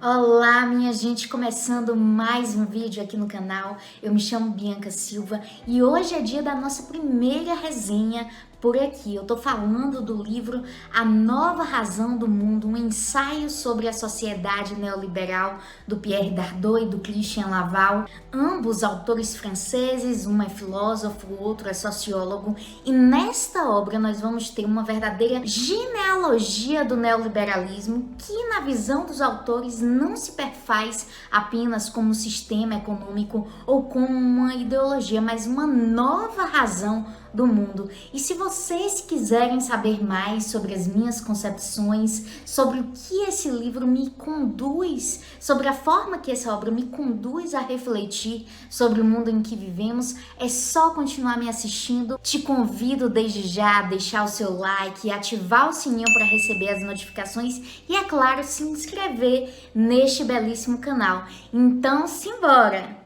Olá, minha gente, começando mais um vídeo aqui no canal. Eu me chamo Bianca Silva e hoje é dia da nossa primeira resenha por aqui. Eu tô falando do livro A Nova Razão do Mundo, um ensaio sobre a sociedade neoliberal do Pierre Dardot e do Christian Laval. Ambos autores franceses, um é filósofo, o outro é sociólogo. E nesta obra nós vamos ter uma verdadeira genealogia do neoliberalismo que, na visão dos autores, não se perfaz apenas como um sistema econômico ou como uma ideologia, mas uma nova razão do mundo. E se vocês quiserem saber mais sobre as minhas concepções, sobre o que esse livro me conduz, sobre a forma que essa obra me conduz a refletir sobre o mundo em que vivemos, é só continuar me assistindo. Te convido desde já a deixar o seu like, ativar o sininho para receber as notificações e, é claro, se inscrever neste belíssimo canal. Então, simbora!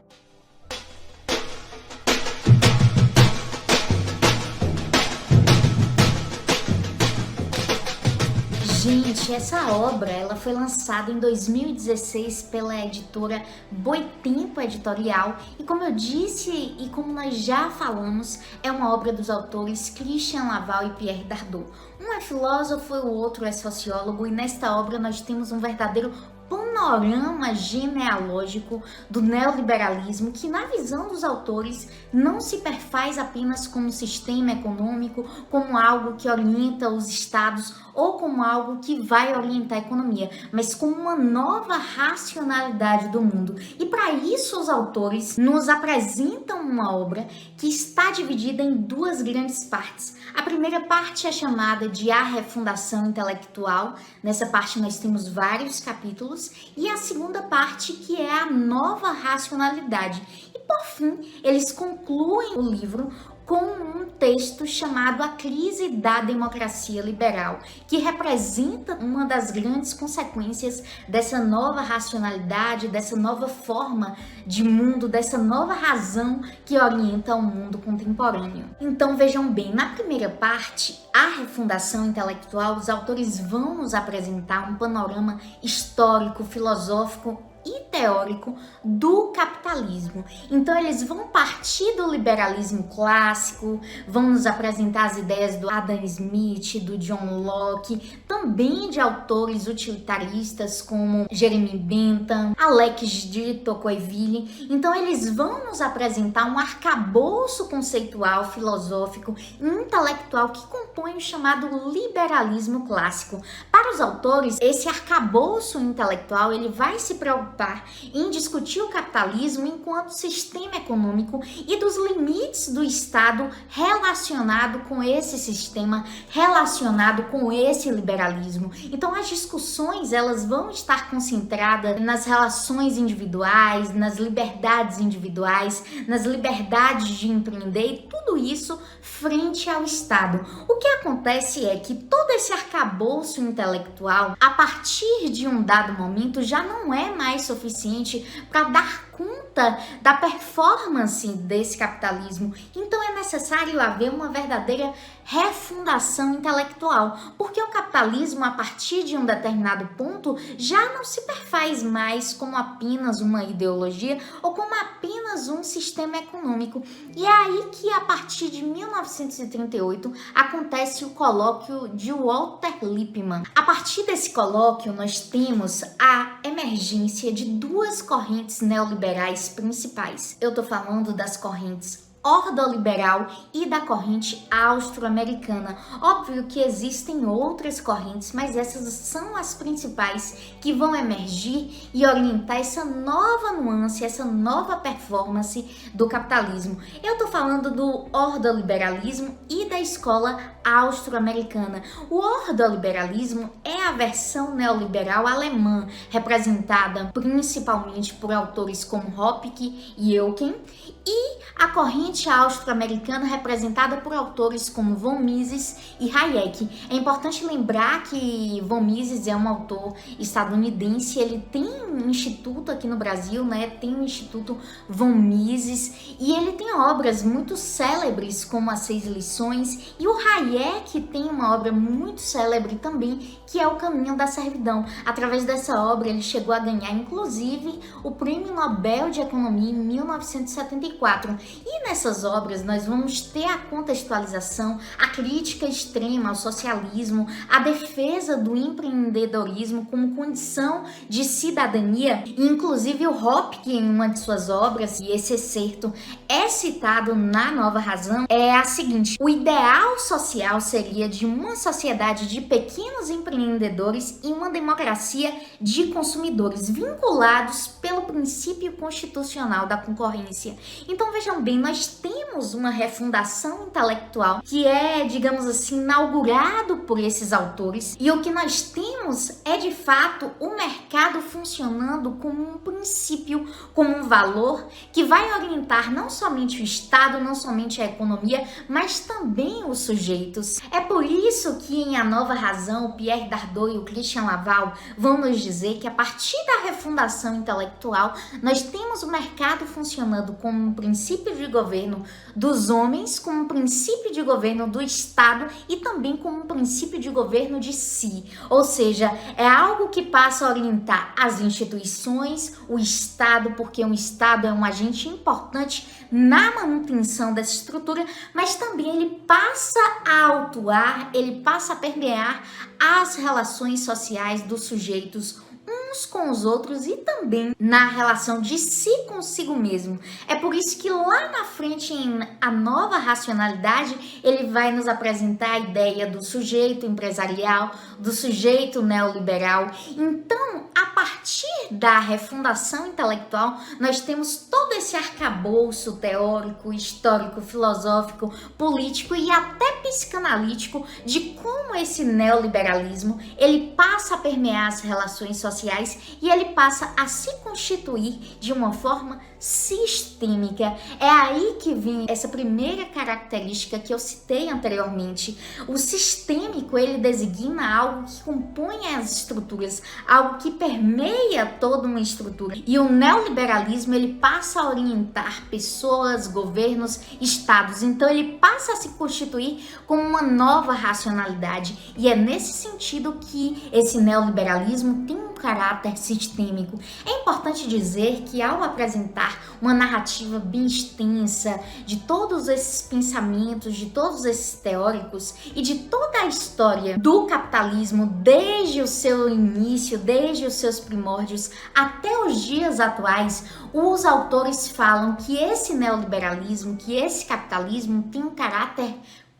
Gente, essa obra ela foi lançada em 2016 pela editora Boitempo Editorial e, como eu disse e como nós já falamos, é uma obra dos autores Christian Laval e Pierre Dardot. Um é filósofo e o outro é sociólogo, e nesta obra nós temos um verdadeiro panorama genealógico do neoliberalismo que, na visão dos autores, não se perfaz apenas como um sistema econômico, como algo que orienta os estados ou como algo que vai orientar a economia, mas como uma nova racionalidade do mundo. E para isso os autores nos apresentam uma obra que está dividida em duas grandes partes. A primeira parte é chamada de A Refundação Intelectual. Nessa parte nós temos vários capítulos. E a segunda parte, que é a nova racionalidade. E por fim, eles concluem o livro com um texto chamado A Crise da Democracia Liberal, que representa uma das grandes consequências dessa nova racionalidade, dessa nova forma de mundo, dessa nova razão que orienta o mundo contemporâneo. Então vejam bem, na primeira parte, A Refundação Intelectual, os autores vão nos apresentar um panorama histórico, filosófico e teórico do capitalismo. Então eles vão partir do liberalismo clássico, vão nos apresentar as ideias do Adam Smith, do John Locke, também de autores utilitaristas como Jeremy Bentham, Alex de Tocqueville. Então eles vão nos apresentar um arcabouço conceitual, filosófico e intelectual que compõe o chamado liberalismo clássico. Para os autores, esse arcabouço intelectual ele vai se preocupar em discutir o capitalismo enquanto sistema econômico e dos limites do Estado relacionado com esse sistema, relacionado com esse liberalismo. Então as discussões elas vão estar concentradas nas relações individuais, nas liberdades individuais, nas liberdades de empreender e tudo isso frente ao Estado. O que acontece é que todo esse arcabouço intelectual, a partir de um dado momento, já não é mais suficiente para dar conta da performance desse capitalismo. Então é necessário haver uma verdadeira refundação intelectual, porque o capitalismo, a partir de um determinado ponto, já não se perfaz mais como apenas uma ideologia ou como apenas um sistema econômico. E é aí que, a partir de 1938, acontece o colóquio de Walter Lippmann. A partir desse colóquio, nós temos a emergência de duas correntes neoliberais principais. Eu tô falando das correntes ordoliberal e da corrente austro-americana. Óbvio que existem outras correntes, mas essas são as principais que vão emergir e orientar essa nova nuance, essa nova performance do capitalismo. Eu tô falando do ordoliberalismo e da escola austro-americana. O ordoliberalismo é a versão neoliberal alemã, representada principalmente por autores como Hopke e Eucken, e a corrente principalmente a austro-americana, representada por autores como von Mises e Hayek. É importante lembrar que von Mises é um autor estadunidense, ele tem um instituto aqui no Brasil, né? Tem o Instituto von Mises, e ele tem obras muito célebres como As Seis Lições, e o Hayek tem uma obra muito célebre também, que é O Caminho da Servidão. Através dessa obra ele chegou a ganhar inclusive o Prêmio Nobel de Economia em 1974. E nessas obras nós vamos ter a contextualização, a crítica extrema ao socialismo, a defesa do empreendedorismo como condição de cidadania, e inclusive o Hopke, em uma de suas obras, e esse excerto é citado na Nova Razão, é a seguinte: o ideal social seria de uma sociedade de pequenos empreendedores e uma democracia de consumidores vinculados pelo princípio constitucional da concorrência. Então vejam bem, nós temos uma refundação intelectual que é, digamos assim, inaugurado por esses autores, e o que nós temos é de fato o mercado funcionando como um princípio, como um valor que vai orientar não somente o Estado, não somente a economia, mas também os sujeitos. É por isso que em A Nova Razão, o Pierre Dardot e o Christian Laval vão nos dizer que a partir da refundação intelectual, nós temos o mercado funcionando como um princípio de governo dos homens, como um princípio de governo do Estado e também como um princípio de governo de si. Ou seja, é algo que passa a orientar as instituições, o Estado, porque o Estado é um agente importante na manutenção dessa estrutura, mas também ele passa a autuar, ele passa a permear as relações sociais dos sujeitos uns com os outros e também na relação de si consigo mesmo. É por isso que lá na frente, em A Nova Racionalidade, ele vai nos apresentar a ideia do sujeito empresarial, do sujeito neoliberal. Então, a partir da refundação intelectual, nós temos todo esse arcabouço teórico, histórico, filosófico, político e até psicanalítico de como esse neoliberalismo ele passa a permear as relações sociais e ele passa a se constituir de uma forma sistêmica. É aí que vem essa primeira característica que eu citei anteriormente. O sistêmico, ele designa algo que compõe as estruturas, algo que permeia toda uma estrutura. E o neoliberalismo, ele passa a orientar pessoas, governos, estados. Então ele passa a se constituir como uma nova racionalidade. E é nesse sentido que esse neoliberalismo tem um caráter sistêmico. É importante dizer que ao apresentar uma narrativa bem extensa de todos esses pensamentos, de todos esses teóricos e de toda a história do capitalismo desde o seu início, desde os seus primórdios até os dias atuais, os autores falam que esse neoliberalismo, que esse capitalismo tem um caráter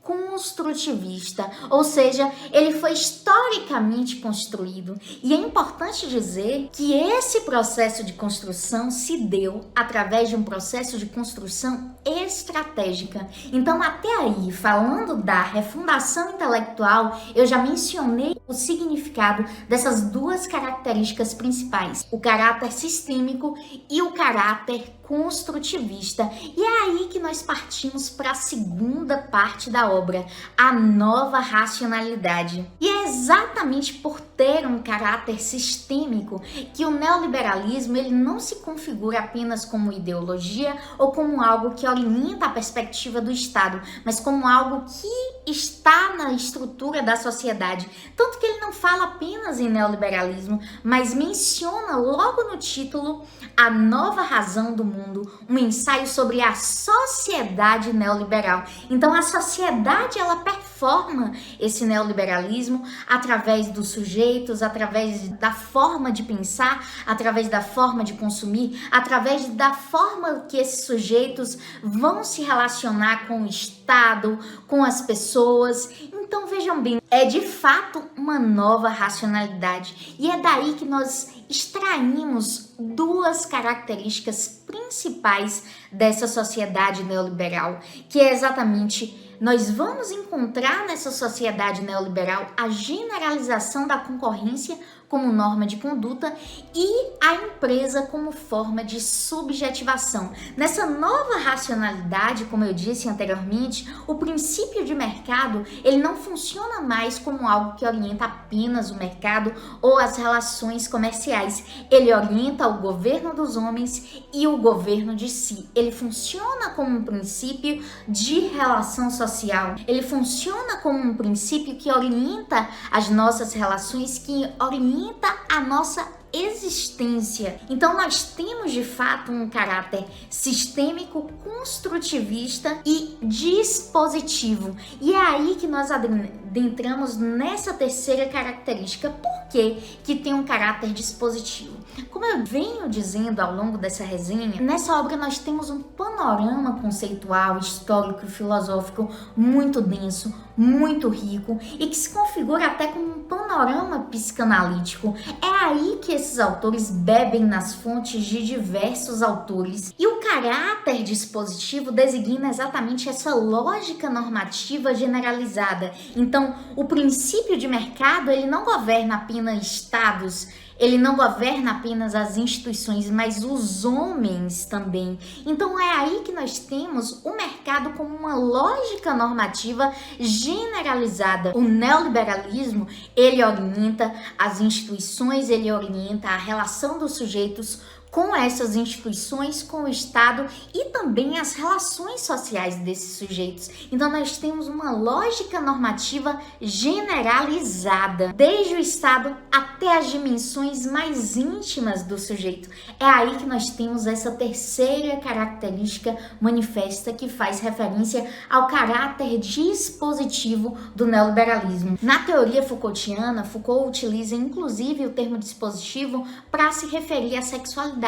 construtivista, ou seja, ele foi historicamente construído. E é importante dizer que esse processo de construção se deu através de um processo de construção estratégica. Então, até aí, falando da refundação intelectual, eu já mencionei o significado dessas duas características principais, o caráter sistêmico e o caráter construtivista. E é aí que nós partimos para a segunda parte da obra, A Nova Racionalidade. E é exatamente por ter um caráter sistêmico que o neoliberalismo ele não se configura apenas como ideologia ou como algo que orienta a perspectiva do Estado, mas como algo que está na estrutura da sociedade. Tanto que ele não fala apenas em neoliberalismo, mas menciona logo no título A Nova Razão do Mundo, um ensaio sobre a sociedade neoliberal. Então a sociedade ela performa esse neoliberalismo através dos sujeitos, através da forma de pensar, através da forma de consumir, através da forma que esses sujeitos vão se relacionar com o Estado, com as pessoas. Então vejam bem, é de fato uma nova racionalidade e é daí que nós extraímos duas características principais dessa sociedade neoliberal, que é exatamente nós vamos encontrar nessa sociedade neoliberal a generalização da concorrência como norma de conduta e a empresa como forma de subjetivação. Nessa nova racionalidade, como eu disse anteriormente, o princípio de mercado, ele não funciona mais como algo que orienta apenas o mercado ou as relações comerciais. Ele orienta o governo dos homens e o governo de si. Ele funciona como um princípio de relação social. Ele funciona como um princípio que orienta as nossas relações, que orienta a nossa existência. Então nós temos de fato um caráter sistêmico, construtivista e dispositivo. E é aí que nós adentramos nessa terceira característica. Por que tem um caráter dispositivo? Como eu venho dizendo ao longo dessa resenha, nessa obra nós temos um panorama conceitual, histórico e filosófico muito denso, muito rico e que se configura até como um panorama psicanalítico. É aí que esses autores bebem nas fontes de diversos autores. E o caráter dispositivo designa exatamente essa lógica normativa generalizada. Então, o princípio de mercado, ele não governa apenas estados, ele não governa apenas as instituições, mas os homens também. Então é aí que nós temos o mercado como uma lógica normativa generalizada. O neoliberalismo, ele orienta as instituições, ele orienta a relação dos sujeitos com essas instituições, com o Estado e também as relações sociais desses sujeitos. Então nós temos uma lógica normativa generalizada, desde o Estado até as dimensões mais íntimas do sujeito. É aí que nós temos essa terceira característica manifesta que faz referência ao caráter dispositivo do neoliberalismo. Na teoria Foucaultiana, Foucault utiliza inclusive o termo dispositivo para se referir à sexualidade,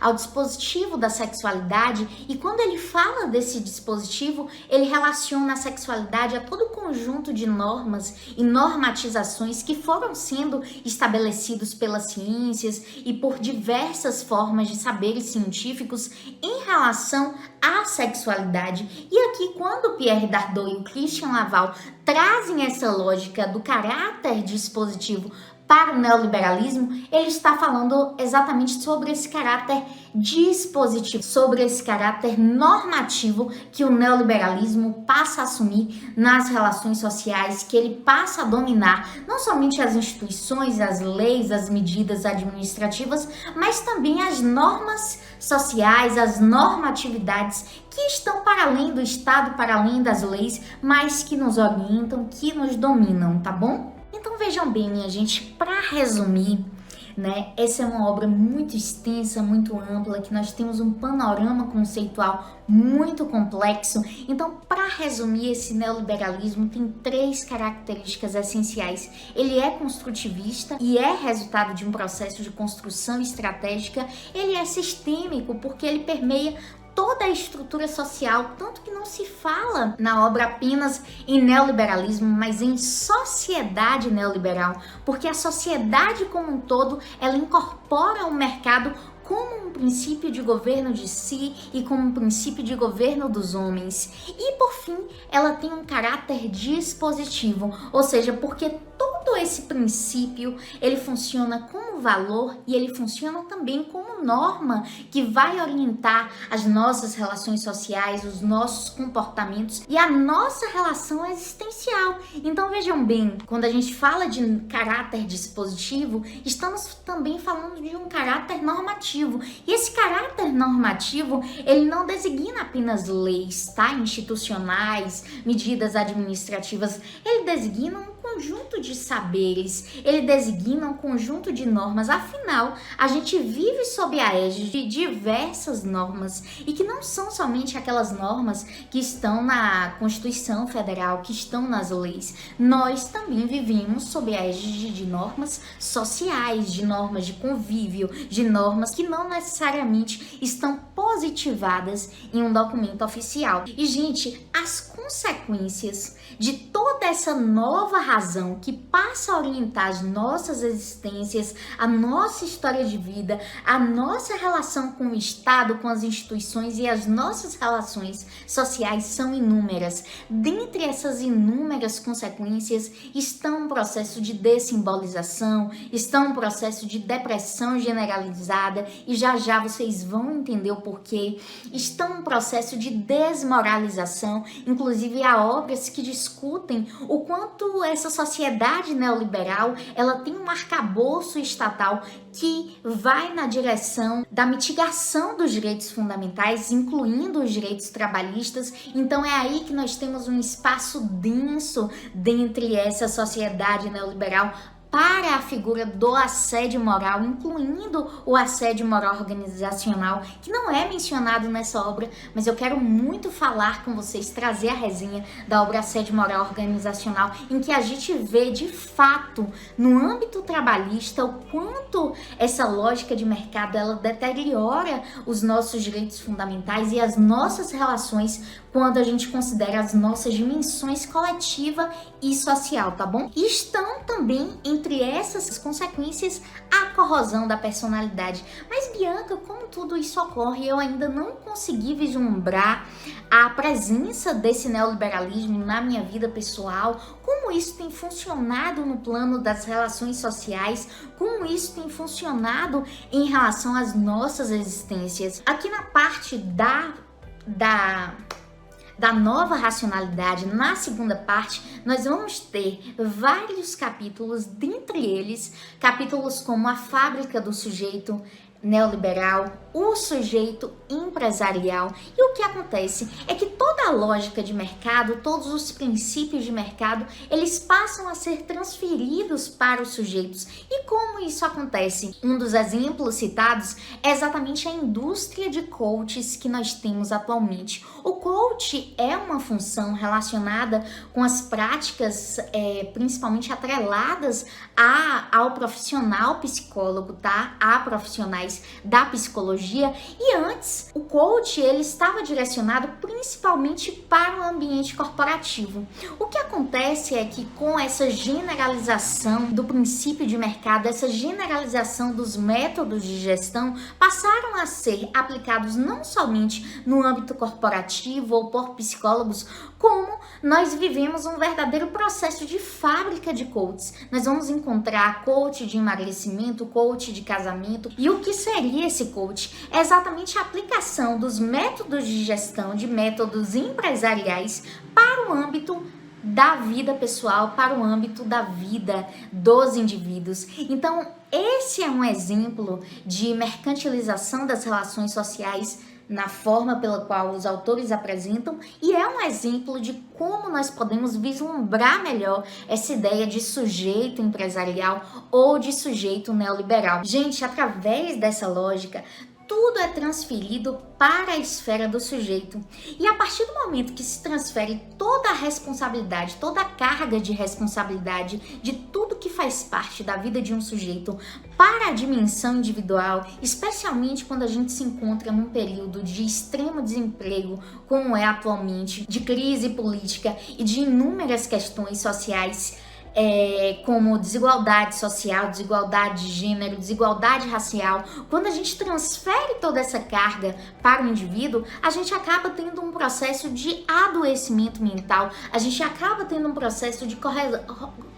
ao dispositivo da sexualidade, e quando ele fala desse dispositivo, ele relaciona a sexualidade a todo o conjunto de normas e normatizações que foram sendo estabelecidos pelas ciências e por diversas formas de saberes científicos em relação à sexualidade. E aqui, quando Pierre Dardot e o Christian Laval trazem essa lógica do caráter dispositivo para o neoliberalismo, ele está falando exatamente sobre esse caráter dispositivo, sobre esse caráter normativo que o neoliberalismo passa a assumir nas relações sociais, que ele passa a dominar não somente as instituições, as leis, as medidas administrativas, mas também as normas sociais, as normatividades que estão para além do Estado, para além das leis, mas que nos orientam, que nos dominam, tá bom? Então vejam bem, minha gente, para resumir, né, essa é uma obra muito extensa, muito ampla, que nós temos um panorama conceitual muito complexo. Então, para resumir, esse neoliberalismo tem 3 características essenciais. Ele é construtivista e é resultado de um processo de construção estratégica. Ele é sistêmico porque ele permeia toda a estrutura social, tanto que não se fala na obra apenas em neoliberalismo, mas em sociedade neoliberal, porque a sociedade como um todo, ela incorpora o mercado como um princípio de governo de si e como um princípio de governo dos homens. E por fim, ela tem um caráter dispositivo, ou seja, porque todo esse princípio, ele funciona como valor e ele funciona também como norma que vai orientar as nossas relações sociais, os nossos comportamentos e a nossa relação existencial. Então vejam bem, quando a gente fala de caráter dispositivo, estamos também falando de um caráter normativo. E esse caráter normativo, ele não designa apenas leis, tá? Institucionais, medidas administrativas, ele designa um conjunto de saberes, ele designa um conjunto de normas. Afinal, a gente vive sob a égide de diversas normas e que não são somente aquelas normas que estão na Constituição Federal, que estão nas leis. Nós também vivemos sob a égide de normas sociais, de normas de convívio, de normas que não necessariamente estão positivadas em um documento oficial. E, gente, as consequências de toda essa nova razão que passa a orientar as nossas existências, a nossa história de vida, a nossa relação com o Estado, com as instituições e as nossas relações sociais são inúmeras. Dentre essas inúmeras consequências estão um processo de dessimbolização, estão um processo de depressão generalizada, e já já vocês vão entender o porquê. Estão um processo de desmoralização, inclusive há obras que discutem o quanto essa sociedade neoliberal ela tem um arcabouço estatal que vai na direção da mitigação dos direitos fundamentais, incluindo os direitos trabalhistas. Então é aí que nós temos um espaço denso dentre essa sociedade neoliberal para a figura do assédio moral, incluindo o assédio moral organizacional, que não é mencionado nessa obra, mas eu quero muito falar com vocês, trazer a resenha da obra Assédio Moral Organizacional, em que a gente vê de fato, no âmbito trabalhista, o quanto essa lógica de mercado ela deteriora os nossos direitos fundamentais e as nossas relações quando a gente considera as nossas dimensões coletiva e social, tá bom? E estão também entre essas consequências a corrosão da personalidade. Mas Bianca, como tudo isso ocorre? Eu ainda não consegui vislumbrar a presença desse neoliberalismo na minha vida pessoal, como isso tem funcionado no plano das relações sociais, como isso tem funcionado em relação às nossas existências. Aqui na parte da nova racionalidade, na segunda parte, nós vamos ter vários capítulos, dentre eles, capítulos como a fábrica do sujeito neoliberal, o sujeito empresarial. E o que acontece é que toda a lógica de mercado, todos os princípios de mercado, eles passam a ser transferidos para os sujeitos. E como isso acontece? Um dos exemplos citados é exatamente a indústria de coaches que nós temos atualmente. O coach é uma função relacionada com as práticas, principalmente atreladas ao profissional psicólogo, tá? A profissionais da psicologia. E antes, o coach ele estava direcionado principalmente para o ambiente corporativo. O que acontece é que com essa generalização do princípio de mercado, essa generalização dos métodos de gestão passaram a ser aplicados não somente no âmbito corporativo ou por psicólogos, como nós vivemos um verdadeiro processo de fábrica de coaches. Nós vamos encontrar coach de emagrecimento, coach de casamento. E o que seria esse coach? É exatamente a aplicação dos métodos de gestão, de métodos empresariais para o âmbito da vida pessoal, para o âmbito da vida dos indivíduos. Então, esse é um exemplo de mercantilização das relações sociais na forma pela qual os autores apresentam, e é um exemplo de como nós podemos vislumbrar melhor essa ideia de sujeito empresarial ou de sujeito neoliberal. Gente, através dessa lógica, tudo é transferido para a esfera do sujeito. E a partir do momento que se transfere toda a responsabilidade, toda a carga de responsabilidade de tudo que faz parte da vida de um sujeito para a dimensão individual, especialmente quando a gente se encontra num período de extremo desemprego, como é atualmente, de crise política e de inúmeras questões sociais, como desigualdade social, desigualdade de gênero, desigualdade racial. Quando a gente transfere toda essa carga para o indivíduo, a gente acaba tendo um processo de adoecimento mental, a gente acaba tendo um processo de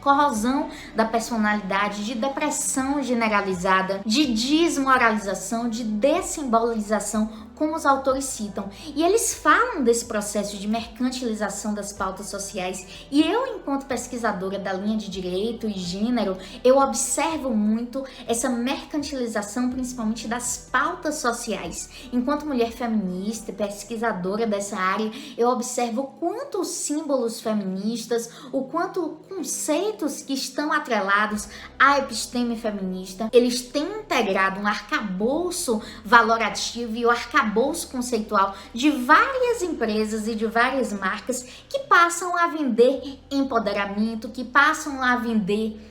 corrosão da personalidade, de depressão generalizada, de desmoralização, de dessimbolização, como os autores citam. E eles falam desse processo de mercantilização das pautas sociais. E eu, enquanto pesquisadora da linha de direito e gênero, eu observo muito essa mercantilização, principalmente das pautas sociais. Enquanto mulher feminista, pesquisadora dessa área, eu observo o quanto os símbolos feministas, o quanto conceitos que estão atrelados à episteme feminista, eles têm integrado um arcabouço valorativo e o arcabouço conceitual de várias empresas e de várias marcas que passam a vender empoderamento, que passam a vender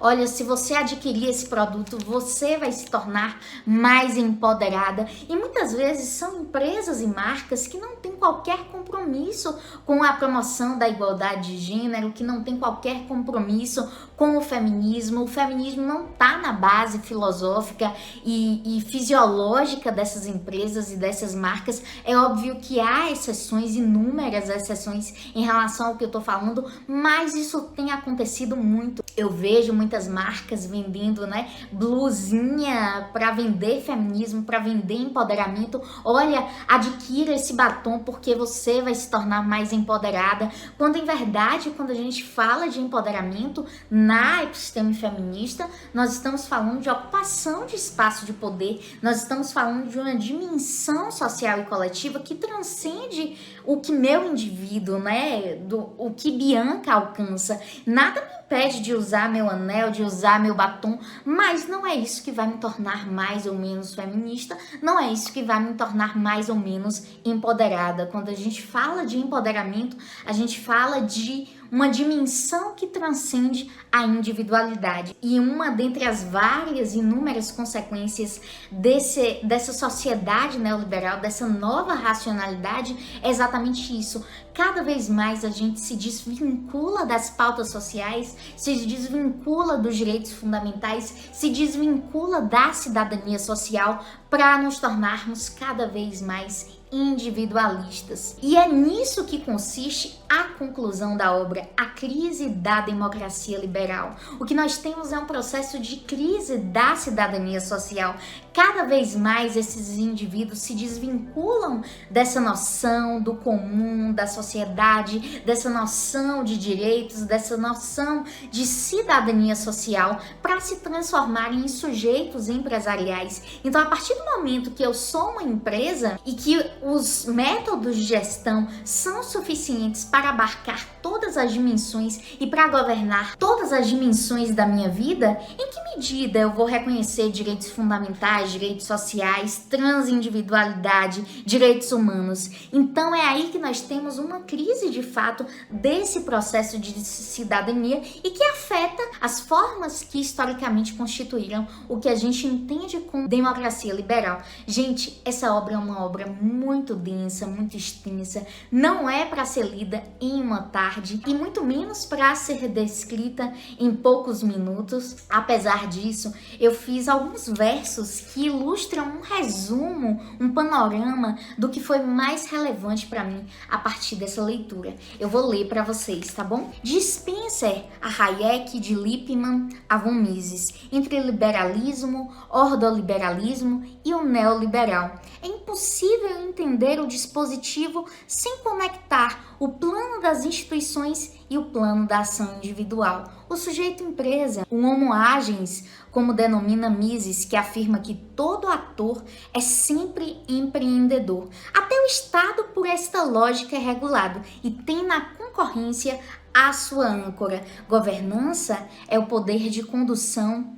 Olha, se você adquirir esse produto, você vai se tornar mais empoderada. E muitas vezes são empresas e marcas que não têm qualquer compromisso com a promoção da igualdade de gênero, que não tem qualquer compromisso com o feminismo. O feminismo não está na base filosófica e fisiológica dessas empresas e dessas marcas. É óbvio que há exceções, inúmeras exceções em relação ao que eu tô falando, mas isso tem acontecido muito. Eu vejo muitas marcas vendendo, né, blusinha para vender feminismo, para vender empoderamento. Olha, adquira esse batom porque você vai se tornar mais empoderada. Quando em verdade, quando a gente fala de empoderamento na episteme feminista, nós estamos falando de ocupação de espaço de poder, nós estamos falando de uma dimensão social e coletiva que transcende o que meu indivíduo, né, o que Bianca alcança. Nada me impede de usar meu anel, de usar meu batom, mas não é isso que vai me tornar mais ou menos feminista, não é isso que vai me tornar mais ou menos empoderada. Quando a gente fala de empoderamento, a gente fala de uma dimensão que transcende a individualidade. E uma dentre as várias inúmeras consequências dessa sociedade neoliberal, dessa nova racionalidade, é exatamente isso. Cada vez mais a gente se desvincula das pautas sociais, se desvincula dos direitos fundamentais, se desvincula da cidadania social para nos tornarmos cada vez mais individualistas. E é nisso que consiste a conclusão da obra, A Crise da Democracia Liberal. O que nós temos é um processo de crise da cidadania social. Cada vez mais esses indivíduos se desvinculam dessa noção do comum, da sociedade, dessa noção de direitos, dessa noção de cidadania social, para se transformarem em sujeitos empresariais. Então, a partir do momento que eu sou uma empresa e que os métodos de gestão são suficientes para abarcar todas as dimensões e para governar todas as dimensões da minha vida, em que medida eu vou reconhecer direitos fundamentais, direitos sociais, transindividualidade, direitos humanos? Então é aí que nós temos uma crise de fato desse processo de cidadania e que afeta as formas que historicamente constituíram o que a gente entende como democracia liberal. Gente, essa obra é uma obra muito densa, muito extensa, não é para ser lida em uma tarde e muito menos para ser descrita em poucos minutos. Apesar disso, eu fiz alguns versos que ilustram um resumo, um panorama do que foi mais relevante para mim a partir dessa leitura. Eu vou ler para vocês, tá bom? De Spencer a Hayek, de Lippmann a von Mises, entre liberalismo, ordoliberalismo e o neoliberal. É impossível entender o dispositivo sem conectar o plano das instituições e o plano da ação individual. O sujeito empresa, o homo agens, como denomina Mises, que afirma que todo ator é sempre empreendedor. Até o Estado, por esta lógica, é regulado e tem na concorrência a sua âncora. Governança é o poder de condução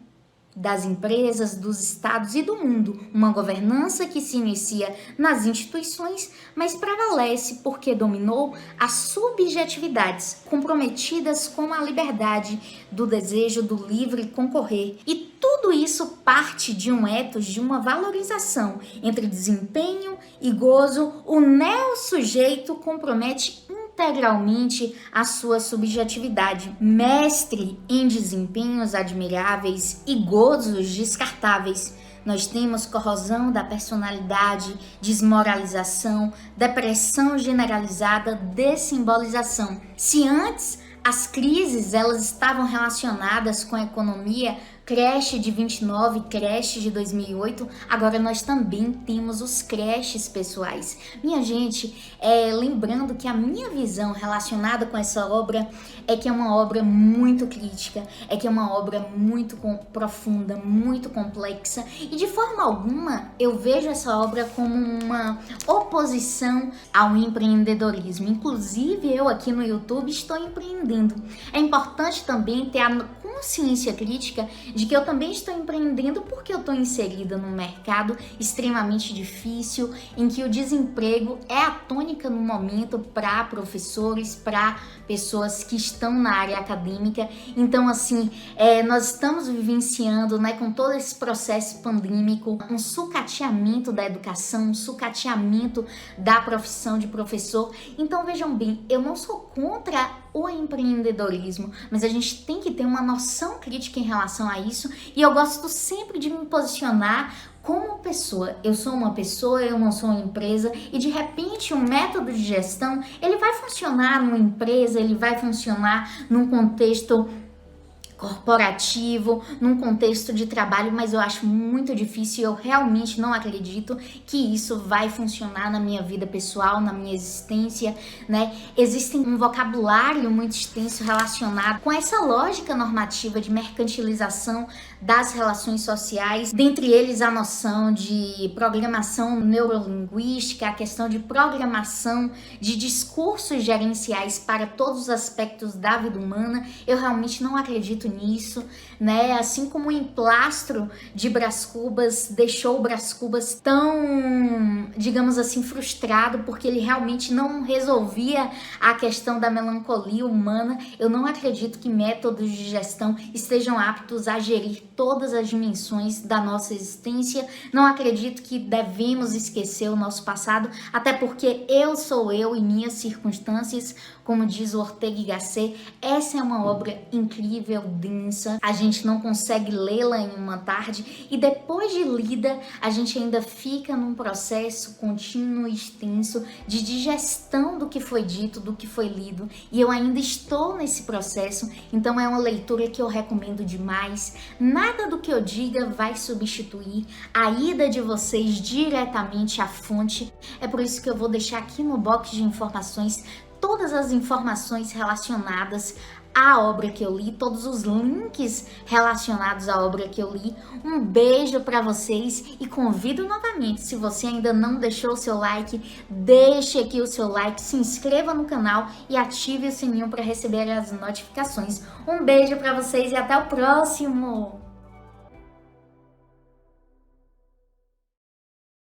das empresas, dos estados e do mundo. Uma governança que se inicia nas instituições, mas prevalece porque dominou as subjetividades comprometidas com a liberdade do desejo do livre concorrer. E tudo isso parte de um ethos, de uma valorização entre desempenho e gozo. O neo-sujeito compromete integralmente a sua subjetividade, mestre em desempenhos admiráveis e gozos descartáveis. Nós temos corrosão da personalidade, desmoralização, depressão generalizada, dessimbolização. Se antes as crises elas estavam relacionadas com a economia, creche de 29, creche de 2008, agora nós também temos os creches pessoais. Minha gente, lembrando que a minha visão relacionada com essa obra é que é uma obra muito crítica, é que é uma obra muito profunda, muito complexa e de forma alguma eu vejo essa obra como uma oposição ao empreendedorismo. Inclusive eu aqui no YouTube estou empreendendo. É importante também ter a consciência crítica de que eu também estou empreendendo porque eu estou inserida num mercado extremamente difícil, em que o desemprego é a tônica no momento para professores, para pessoas que estão na área acadêmica. Então, assim, nós estamos vivenciando, né, com todo esse processo pandêmico, um sucateamento da educação, um sucateamento da profissão de professor. Então, vejam bem, eu não sou contra o empreendedorismo, mas a gente tem que ter uma noção crítica em relação a isso, e eu gosto sempre de me posicionar como pessoa. Eu sou uma pessoa, eu não sou uma empresa, e de repente um método de gestão, ele vai funcionar numa empresa, ele vai funcionar num contexto corporativo, num contexto de trabalho, mas eu acho muito difícil, eu realmente não acredito que isso vai funcionar na minha vida pessoal, na minha existência, né? Existe um vocabulário muito extenso relacionado com essa lógica normativa de mercantilização das relações sociais, dentre eles a noção de programação neurolinguística, a questão de programação de discursos gerenciais para todos os aspectos da vida humana. Eu realmente não acredito nisso, né? Assim como o emplastro de Brás Cubas deixou o Brás Cubas tão, digamos assim, frustrado porque ele realmente não resolvia a questão da melancolia humana, eu não acredito que métodos de gestão estejam aptos a gerir todas as dimensões da nossa existência. Não acredito que devemos esquecer o nosso passado, até porque eu sou eu e minhas circunstâncias, como diz o Ortega y Gasset. Essa é uma obra incrível, densa, a gente não consegue lê-la em uma tarde, e depois de lida, a gente ainda fica num processo contínuo e extenso de digestão do que foi dito, do que foi lido, e eu ainda estou nesse processo, então é uma leitura que eu recomendo demais. Nada do que eu diga vai substituir a ida de vocês diretamente à fonte, é por isso que eu vou deixar aqui no box de informações todas as informações relacionadas à obra que eu li, todos os links relacionados à obra que eu li. Um beijo para vocês e convido novamente, se você ainda não deixou o seu like, deixe aqui o seu like, se inscreva no canal e ative o sininho para receber as notificações. Um beijo para vocês e até o próximo!